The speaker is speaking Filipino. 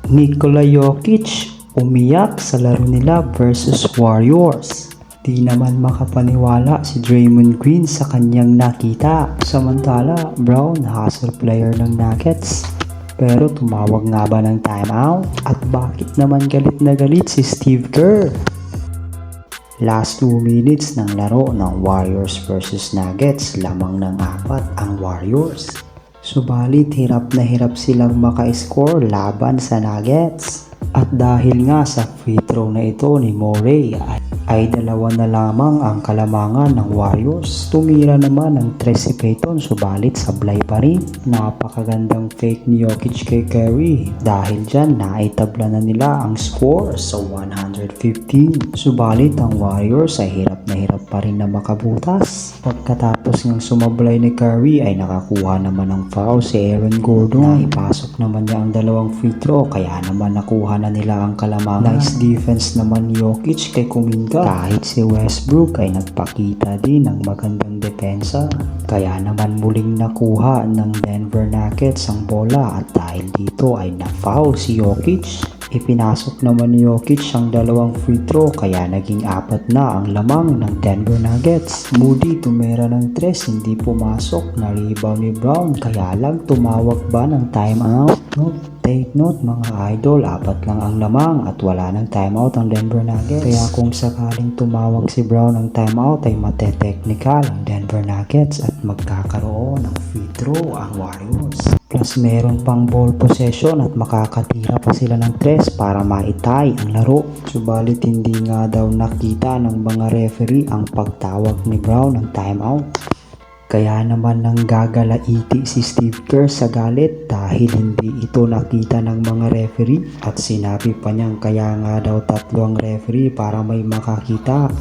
Nikola Jokic umiyak sa laro nila versus Warriors. Di naman makapaniwala si Draymond Green sa kanyang nakita. Samantala, Brown hustle player ng Nuggets. Pero tumawag nga ba ng timeout? At bakit naman galit na galit si Steve Kerr? Last 2 minutes ng laro ng Warriors versus Nuggets, lamang ng 4 ang Warriors. Subalit hirap na hirap silang maka-score laban sa Nuggets. At dahil nga sa free throw na ito ni Morey ay 2 na lamang ang kalamangan ng Warriors. Tumira naman ang 3 si Payton, subalit sablay pa rin. Napakagandang fake ni Jokic kay Curry. Dahil dyan naitabla na nila ang score sa 115. Subalit ang Warriors ay hirap na hirap pa rin na makabutas. Pagkatapos ng sumablay ni Curry ay nakakuha naman ng foul si Aaron Gordon. Naipasok naman niya ang 2 free throw, kaya naman nakuha na nila ang kalamangan. Nice defense naman ni Jokic kay Kuminga. Kahit si Westbrook ay nagpakita din ng magandang depensa. Kaya naman muling nakuha ng Denver Nuggets ang bola at dahil dito ay na-foul si Jokic. Ipinasok naman ni Jokic ang 2 free throw kaya naging 4 na ang lamang ng Denver Nuggets. Moody tumira ng 3, hindi pumasok, na rebound ni Brown, kaya lang tumawag ba ng timeout? Take note mga idol, 4 lang ang lamang at wala ng timeout ang Denver Nuggets. Kaya kung sakaling tumawag si Brown ng timeout ay mate-technical ang Denver Nuggets at magkakaroon ng free throw ang Warriors. Plus meron pang ball possession at makakatira pa sila ng 3 para maitay ang laro. Subalit hindi nga daw nakita ng mga referee ang pagtawag ni Brown ng timeout. Kaya naman nang gagalaiti si Steve Kerr sa galit dahil hindi ito nakita ng mga referee. At sinabi pa niyang kaya nga daw 3 ang referee para may makakita.